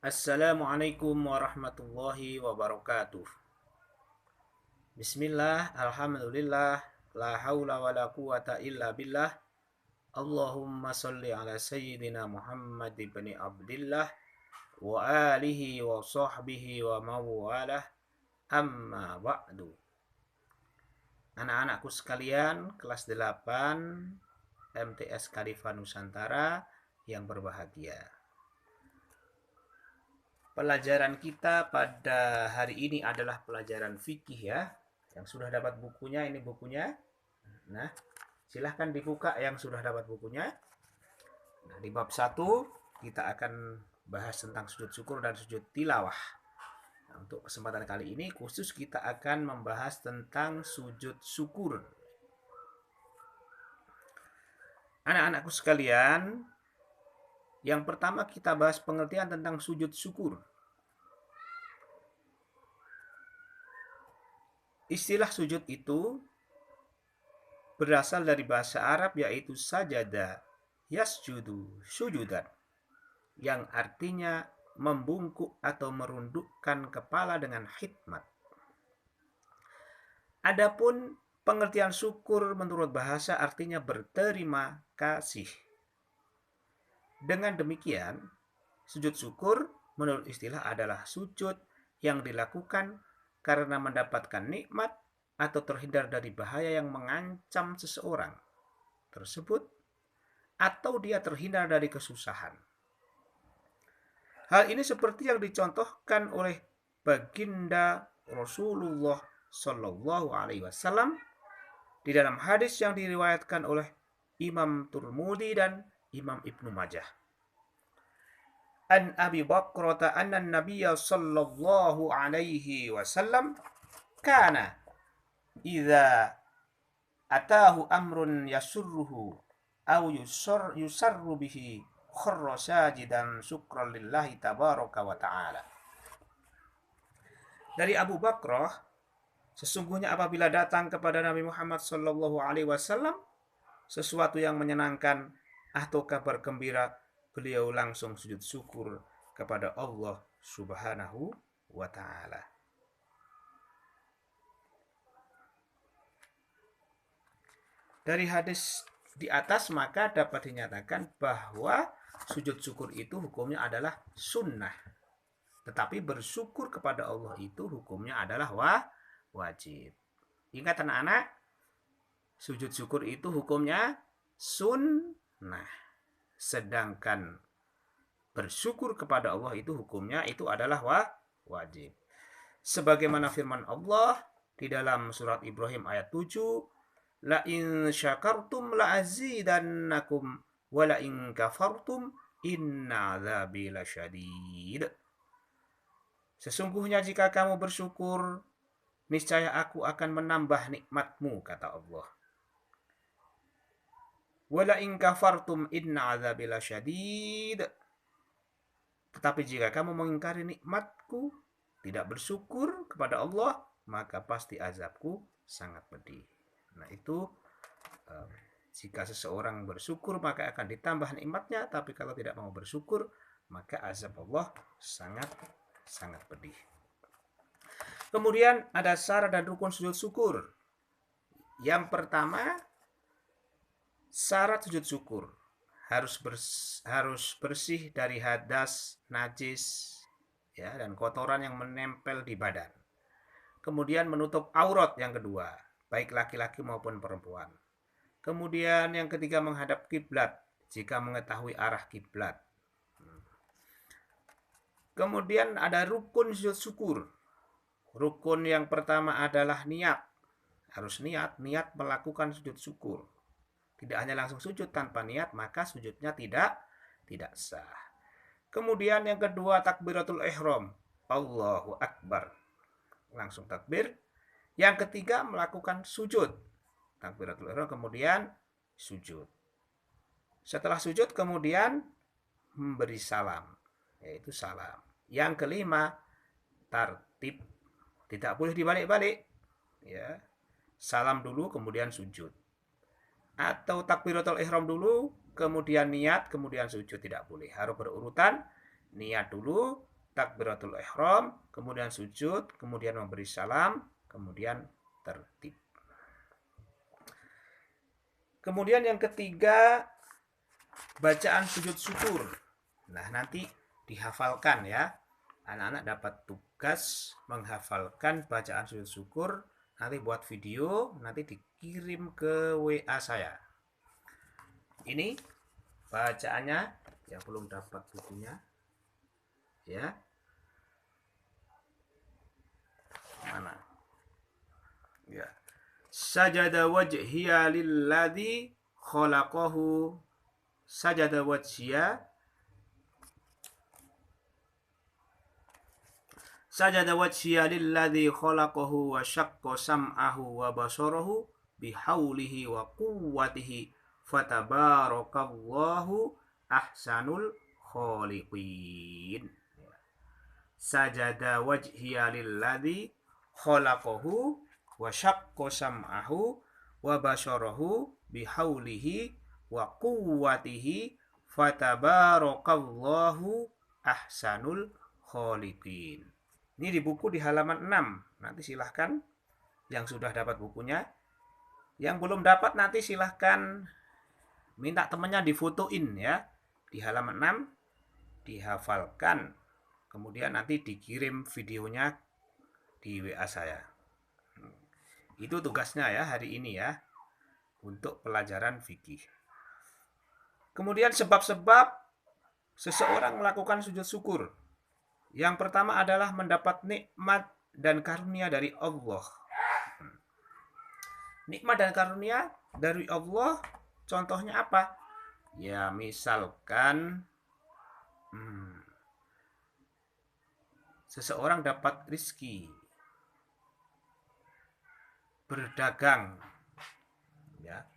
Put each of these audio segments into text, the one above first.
Assalamualaikum warahmatullahi wabarakatuh. Bismillah, alhamdulillah, la haula wa la quwata illa billah. Allahumma salli ala sayyidina Muhammad ibn Abdillah wa alihi wa sahbihi wa mawalah. Amma ba'du. Anak-anakku sekalian, kelas 8 MTS Khalifah Nusantara yang berbahagia. Pelajaran kita pada hari ini adalah pelajaran fikih ya. Yang sudah dapat bukunya, ini bukunya. Nah, silahkan dibuka yang sudah dapat bukunya. Nah, di bab 1 kita akan bahas tentang sujud syukur dan sujud tilawah. Nah, untuk kesempatan kali ini khusus kita akan membahas tentang sujud syukur. Anak-anakku sekalian, yang pertama kita bahas pengertian tentang sujud syukur. Istilah sujud itu berasal dari bahasa Arab yaitu sajada yasjudu sujudan, yang artinya membungkuk atau merundukkan kepala dengan khidmat. Adapun pengertian syukur menurut bahasa artinya berterima kasih. Dengan demikian, sujud syukur menurut istilah adalah sujud yang dilakukan karena mendapatkan nikmat atau terhindar dari bahaya yang mengancam seseorang tersebut, atau dia terhindar dari kesusahan. Hal ini seperti yang dicontohkan oleh baginda Rasulullah Shallallahu Alaihi Wasallam di dalam hadis yang diriwayatkan oleh Imam Tirmidzi dan Imam Ibnu Majah. An Abi Bakrata anna Nabiyya sallallahu alaihi wasallam kana idza atahu amrun yasurruhu aw yusarru bihi kharra sajidan syukran lillahi tabaraka wa ta'ala. Dari Abu Bakrah, sesungguhnya apabila datang kepada Nabi Muhammad sallallahu alaihi wasallam sesuatu yang menyenangkan atau kabar gembira, beliau langsung sujud syukur kepada Allah Subhanahu wa ta'ala. Dari hadis di atas maka dapat dinyatakan bahwa sujud syukur itu hukumnya adalah sunnah. Tetapi bersyukur kepada Allah itu hukumnya adalah wajib. Ingat anak-anak, sujud syukur itu hukumnya sunnah. Sedangkan bersyukur kepada Allah itu hukumnya itu adalah wajib. Sebagaimana firman Allah di dalam surat Ibrahim ayat 7, la in syakartum la azidannakum wa la in kafartum inna adzabi lasyadid. Sesungguhnya jika kamu bersyukur, niscaya aku akan menambah nikmatmu, kata Allah. Wala in kafartum inna adzabi lasyadid. Tetapi jika kamu mengingkari nikmatku, tidak bersyukur kepada Allah, maka pasti azabku sangat pedih. Nah itu jika seseorang bersyukur maka akan ditambah nikmatnya, tapi kalau tidak mau bersyukur maka azab Allah sangat pedih. Kemudian ada syarat dan rukun sujud syukur. Yang pertama, syarat sujud syukur harus bersih dari hadas, najis, ya, dan kotoran yang menempel di badan. Kemudian menutup aurat yang kedua, baik laki-laki maupun perempuan. Kemudian yang ketiga menghadap kiblat jika mengetahui arah kiblat. Kemudian ada rukun sujud syukur. Rukun yang pertama adalah niat. Harus niat melakukan sujud syukur. Tidak hanya langsung sujud tanpa niat, maka sujudnya tidak sah. Kemudian yang kedua takbiratul ihram. Allahu Akbar. Langsung takbir. Yang ketiga melakukan sujud. Takbiratul ihram kemudian sujud. Setelah sujud kemudian memberi salam, yaitu salam. Yang kelima tartib. Tidak boleh dibalik-balik. Ya. Salam dulu kemudian sujud. Atau takbiratul ihram dulu, kemudian niat, kemudian sujud, tidak boleh. Harus berurutan, niat dulu, takbiratul ihram, kemudian sujud, kemudian memberi salam, kemudian tertib. Kemudian yang ketiga, bacaan sujud syukur. Nah, nanti dihafalkan ya. Anak-anak dapat tugas menghafalkan bacaan sujud syukur. Nanti buat video, nanti dikirim ke WA saya. Ini bacaannya yang belum dapat bukunya. Ya. Mana? Ya. Sajada wajhiya lilladzi khalaqahu. Sajada wajhiya. Sajada wajhiya lilladzi khalaqahu wa syaqqa sam'ahu wa basarahu bihaulihi wa quwwatihi fatabarakallahu ahsanul khaliqin. Sajada wajhiya lilladzi khalaqahu wa syaqqa sam'ahu wa basarahu bihaulihi wa quwwatihi fatabarakallahu ahsanul khaliqin. Ini di buku di halaman 6. Nanti silahkan yang sudah dapat bukunya. Yang belum dapat nanti silahkan minta temannya difotoin ya. Di halaman 6 dihafalkan. Kemudian nanti dikirim videonya di WA saya. Itu tugasnya ya hari ini ya. Untuk pelajaran fikih. Kemudian sebab-sebab seseorang melakukan sujud syukur. Yang pertama adalah mendapat nikmat dan karunia dari Allah. Nikmat dan karunia dari Allah, contohnya apa? Ya, misalkan seseorang dapat rizki, berdagang. Ya,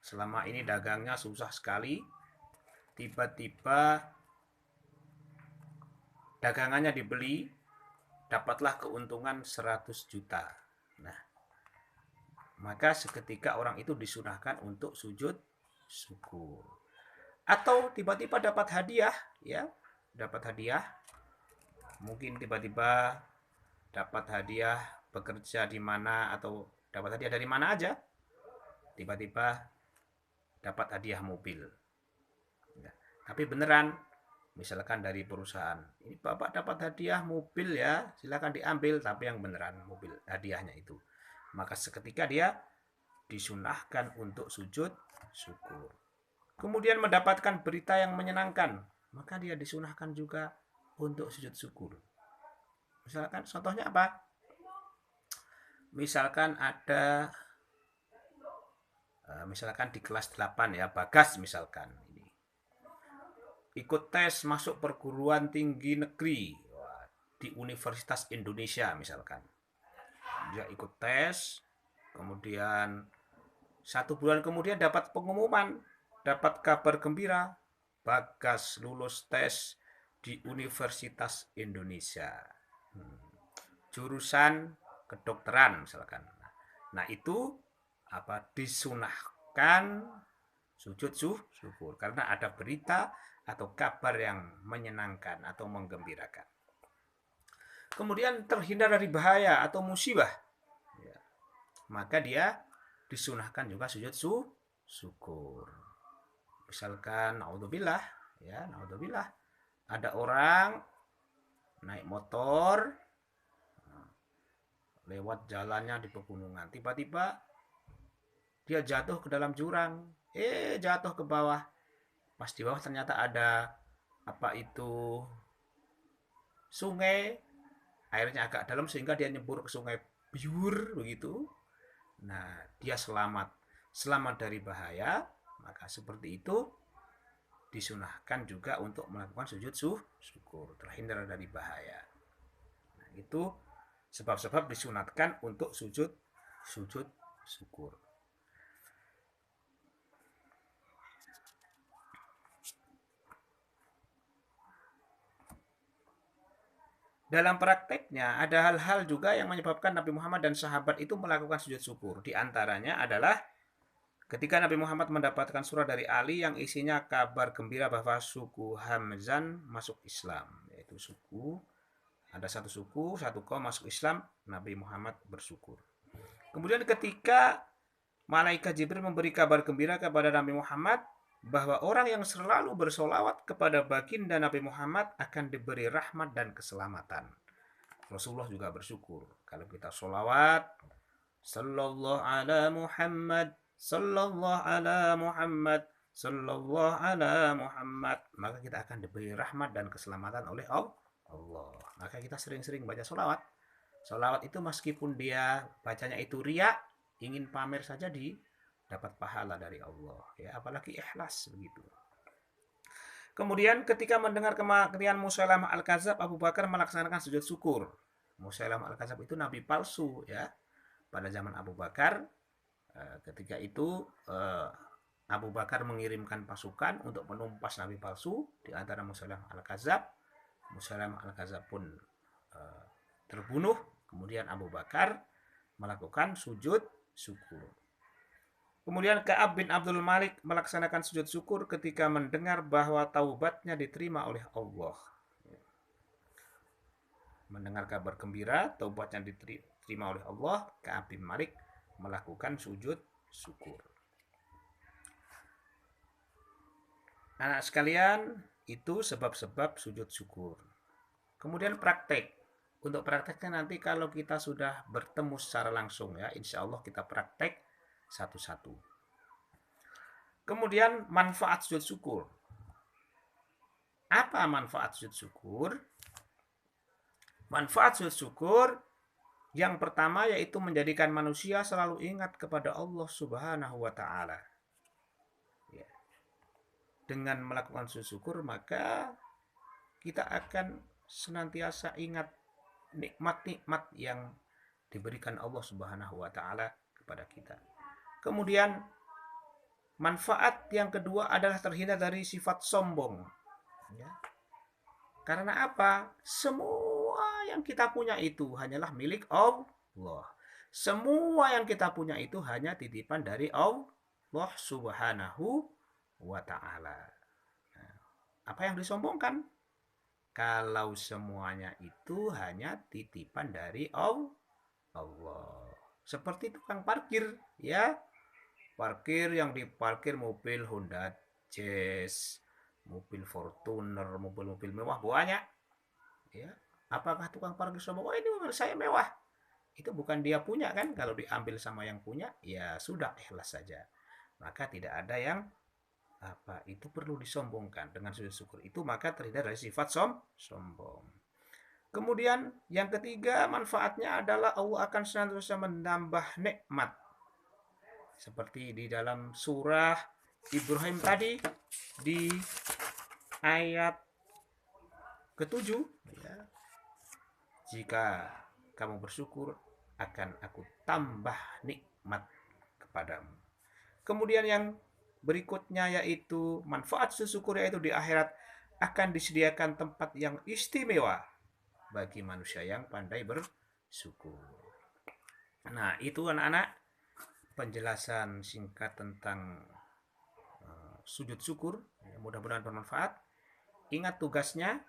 selama ini dagangnya susah sekali, tiba-tiba dagangannya dibeli, dapatlah keuntungan 100 juta. Nah, maka seketika orang itu disunahkan untuk sujud syukur. Atau tiba-tiba dapat hadiah, ya, dapat hadiah. Mungkin tiba-tiba dapat hadiah bekerja di mana atau dapat hadiah dari mana aja. Tiba-tiba dapat hadiah mobil. Ya, tapi beneran. Misalkan dari perusahaan, ini Bapak dapat hadiah mobil ya, silakan diambil, tapi yang beneran mobil hadiahnya itu. Maka seketika dia disunahkan untuk sujud syukur. Kemudian mendapatkan berita yang menyenangkan, maka dia disunahkan juga untuk sujud syukur. Misalkan contohnya apa? Misalkan ada misalkan di kelas 8 ya, Bagas misalkan. Ikut tes masuk perguruan tinggi negeri di Universitas Indonesia misalkan. Dia ikut tes, kemudian 1 bulan kemudian dapat pengumuman, dapat kabar gembira, Bagas lulus tes di Universitas Indonesia. Jurusan kedokteran misalkan. Nah, itu disunahkan sujud syukur karena ada berita atau kabar yang menyenangkan atau menggembirakan. Kemudian terhindar dari bahaya atau musibah, ya, maka dia disunahkan juga sujud syukur. Misalkan naudzubillah, ya, naudzubillah, ada orang naik motor lewat jalannya di pegunungan, tiba-tiba dia jatuh ke dalam jurang, jatuh ke bawah. Pas di bawah ternyata ada sungai, airnya agak dalam sehingga dia nyebur ke sungai biur begitu. Nah, dia selamat dari bahaya, maka seperti itu disunahkan juga untuk melakukan sujud syukur, terhindar dari bahaya. Nah, itu sebab-sebab disunatkan untuk sujud syukur. Dalam prakteknya ada hal-hal juga yang menyebabkan Nabi Muhammad dan sahabat itu melakukan sujud syukur. Di antaranya adalah ketika Nabi Muhammad mendapatkan surat dari Ali yang isinya kabar gembira bahwa suku Hamzan masuk Islam, yaitu satu suku, satu kaum masuk Islam, Nabi Muhammad bersyukur. Kemudian ketika malaikat Jibril memberi kabar gembira kepada Nabi Muhammad bahwa orang yang selalu bersolawat kepada baginda Nabi Muhammad akan diberi rahmat dan keselamatan. Rasulullah juga bersyukur kalau kita solawat, sallallahu ala Muhammad, sallallahu ala Muhammad, sallallahu ala Muhammad, maka kita akan diberi rahmat dan keselamatan oleh Allah. Maka kita sering-sering baca solawat. Solawat itu meskipun dia bacanya itu riya, ingin pamer saja dapat pahala dari Allah. Ya, apalagi ikhlas begitu. Kemudian ketika mendengar kematian Musailamah Al-Kadzab, Abu Bakar melaksanakan sujud syukur. Musailamah Al-Kadzab itu nabi palsu ya. Pada zaman Abu Bakar, ketika itu Abu Bakar mengirimkan pasukan untuk menumpas nabi palsu di antara Musailamah Al-Kadzab. Musailamah Al-Kadzab pun terbunuh. Kemudian Abu Bakar melakukan sujud syukur. Kemudian Ka'ab bin Abdul Malik melaksanakan sujud syukur ketika mendengar bahwa taubatnya diterima oleh Allah. Mendengar kabar gembira, taubatnya diterima oleh Allah, Ka'ab bin Malik melakukan sujud syukur. Anak sekalian, itu sebab-sebab sujud syukur. Kemudian praktek. Untuk prakteknya nanti kalau kita sudah bertemu secara langsung ya, insya Allah kita praktek satu-satu. Kemudian manfaat sujud syukur. Apa manfaat sujud syukur? Manfaat sujud syukur yang pertama yaitu menjadikan manusia selalu ingat kepada Allah Subhanahu wa taala. Ya. Dengan melakukan sujud syukur maka kita akan senantiasa ingat nikmat-nikmat yang diberikan Allah Subhanahu wa taala kepada kita. Kemudian manfaat yang kedua adalah terhindar dari sifat sombong. Ya. Karena apa? Semua yang kita punya itu hanyalah milik Allah. Semua yang kita punya itu hanya titipan dari Allah Subhanahu wa ta'ala. Nah, apa yang disombongkan? Kalau semuanya itu hanya titipan dari Allah. Seperti tukang parkir, ya. Parkir yang diparkir mobil Honda Jazz, mobil Fortuner, mobil-mobil mewah banyak. Ya, apakah tukang parkir sombong? Oh, ini mobil saya mewah. Itu bukan dia punya kan? Kalau diambil sama yang punya, ya sudah ikhlas saja. Maka tidak ada yang itu perlu disombongkan. Dengan sujud syukur itu maka terhindar dari sifat sombong. Kemudian yang ketiga manfaatnya adalah Allah akan senantiasa menambah nikmat. Seperti di dalam surah Ibrahim tadi di ayat ke-7 ya. Jika kamu bersyukur akan aku tambah nikmat kepadamu. Kemudian yang berikutnya yaitu manfaat syukur yaitu di akhirat akan disediakan tempat yang istimewa bagi manusia yang pandai bersyukur. Nah, itu anak-anak penjelasan singkat tentang sujud syukur. Mudah-mudahan bermanfaat. Ingat tugasnya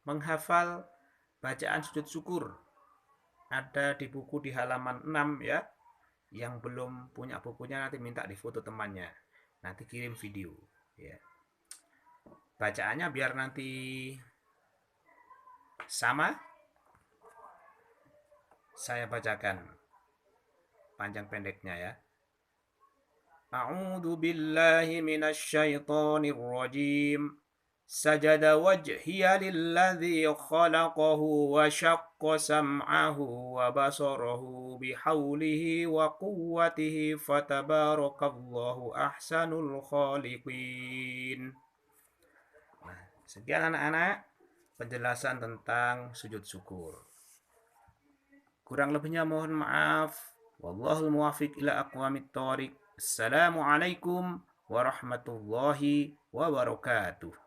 menghafal bacaan sujud syukur. Ada di buku di halaman 6 ya. Yang belum punya bukunya nanti minta difoto temannya. Nanti kirim video ya. Bacaannya biar nanti sama. Saya bacakan panjang pendeknya ya. A'udzu billahi minasy syaithanir rajim. Sajada wajhiya lilladzi khalaqahu wa syaqqa sam'ahu wa basarahu bihaulihi wa quwwatihi fatabarakallahu ahsanul khaliqin. Nah, sekian anak-anak penjelasan tentang sujud syukur. Kurang lebihnya mohon maaf. Wallahul muwaffiq ila aqwamit thoriq. Assalamualaikum warahmatullahi wabarakatuh.